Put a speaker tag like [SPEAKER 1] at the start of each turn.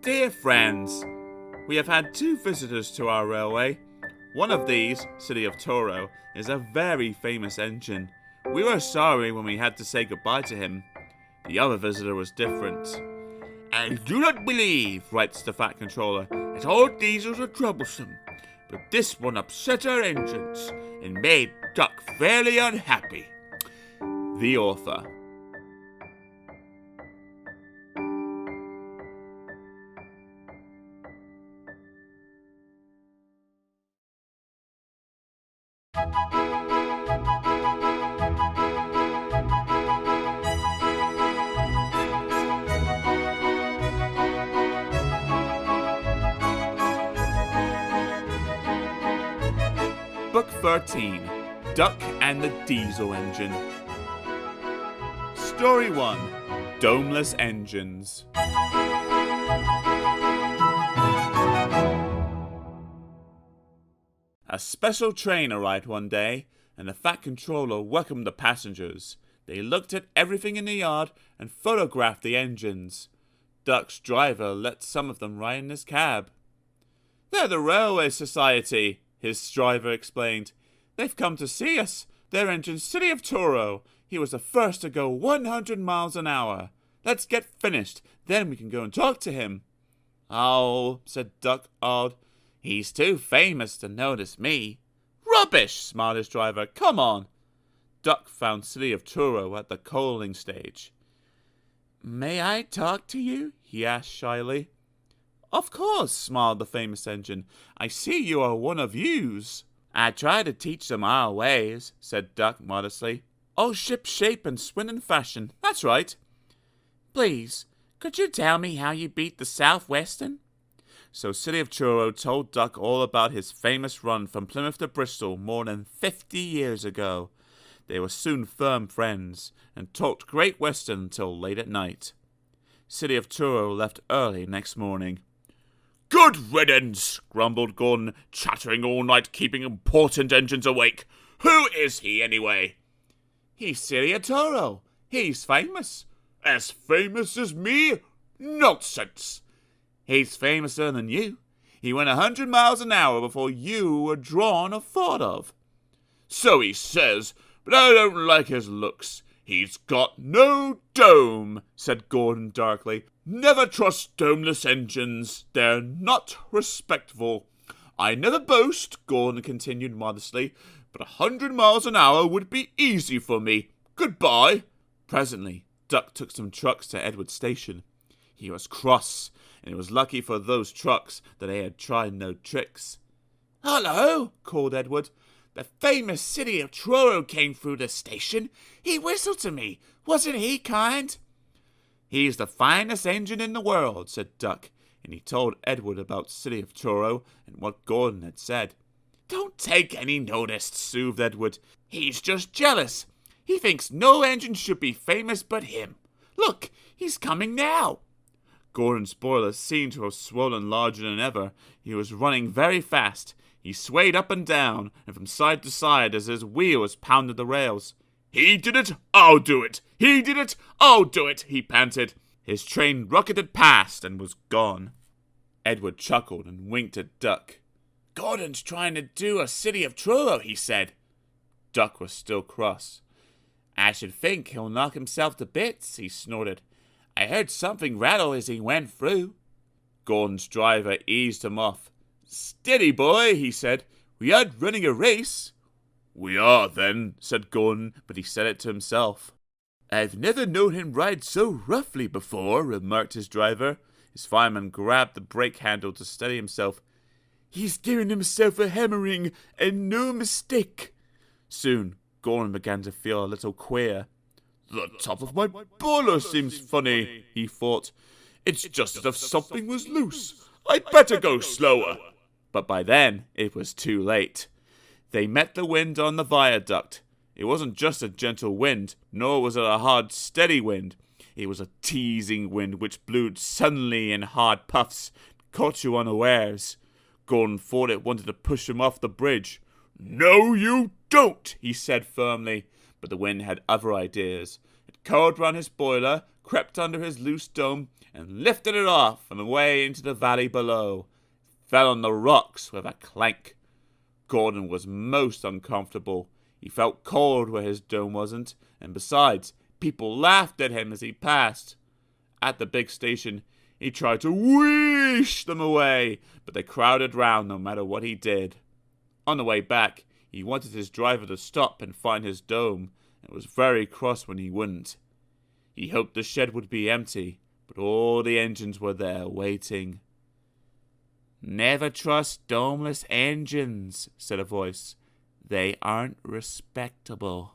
[SPEAKER 1] Dear friends, we have had 2 visitors to our railway. One of these, City of Toro, is a very famous engine. We were sorry when we had to say goodbye to him. The other visitor was different. I do not believe, writes the Fat Controller, that all diesels are troublesome, but this one upset our engines and made Duck fairly unhappy. The author. Book 13, Duck and the Diesel Engine. Story 1, Domeless Engines. A special train arrived one day, and the Fat Controller welcomed the passengers. They looked at everything in the yard and photographed the engines. Duck's driver let some of them ride in his cab. "They're the Railway Society," his driver explained. "They've come to see us. Their engine's City of Toro. He was the first to go 100 miles an hour. Let's get finished, then we can go and talk to him." "Oh," said Duck, awed. "He's too famous to notice me." "Rubbish," smiled his driver. "Come on." Duck found City of Toro at the coaling stage. "May I talk to you?" he asked shyly. "Of course," smiled the famous engine. "I see you are one of yous." "I try to teach them our ways," said Duck modestly. "All ship shape and swing in fashion. That's right." "Please, could you tell me how you beat the Southwestern?" So City of Toro told Duck all about his famous run from Plymouth to Bristol more than 50 years ago. They were soon firm friends, and talked Great Western until late at night. City of Toro left early next morning. "Good riddance," grumbled Gordon, "chattering all night, keeping important engines awake. Who is he, anyway?" "He's City of Toro. He's famous." "As famous as me? Nonsense." "He's famouser than you. He went 100 miles an hour before you were drawn or thought of." "So he says, but I don't like his looks. He's got no dome," said Gordon darkly. "Never trust domeless engines. They're not respectful." "I never boast," Gordon continued modestly, "but 100 miles an hour would be easy for me. Goodbye." Presently, Duck took some trucks to Edward's station. He was cross, and it was lucky for those trucks that they had tried no tricks. "Hello," called Edward. "The famous City of Truro came through the station. He whistled to me. Wasn't he kind?" "He's the finest engine in the world," said Duck, and he told Edward about City of Truro and what Gordon had said. "Don't take any notice," soothed Edward. "He's just jealous. He thinks no engine should be famous but him. Look, he's coming now." Gordon's boiler seemed to have swollen larger than ever. He was running very fast. He swayed up and down, and from side to side as his wheels pounded the rails. "He did it, I'll do it! He did it, I'll do it!" he panted. His train rocketed past and was gone. Edward chuckled and winked at Duck. "Gordon's trying to do a City of Truro," he said. Duck was still cross. "I should think he'll knock himself to bits," he snorted. "I heard something rattle as he went through." Gordon's driver eased him off. "Steady, boy," he said. "We aren't running a race." "We are, then," said Gordon, but he said it to himself. "I've never known him ride so roughly before," remarked his driver. His fireman grabbed the brake handle to steady himself. "He's given himself a hammering, and no mistake." Soon, Gordon began to feel a little queer. "The top of my boiler seems funny," he thought. "It's just as if something was loose. I'd better go slower." But by then, it was too late. They met the wind on the viaduct. It wasn't just a gentle wind, nor was it a hard, steady wind. It was a teasing wind which blew suddenly in hard puffs, caught you unawares. Gordon thought it wanted to push him off the bridge. "No, you don't," he said firmly. But the wind had other ideas. It curled round his boiler, crept under his loose dome and lifted it off and away into the valley below. It fell on the rocks with a clank. Gordon was most uncomfortable. He felt cold where his dome wasn't, and besides, people laughed at him as he passed. At the big station, he tried to whoosh them away, but they crowded round no matter what he did. On the way back, he wanted his driver to stop and find his dome, and was very cross when he wouldn't. He hoped the shed would be empty, but all the engines were there waiting. "Never trust Domeless Engines," said a voice. "They aren't respectable."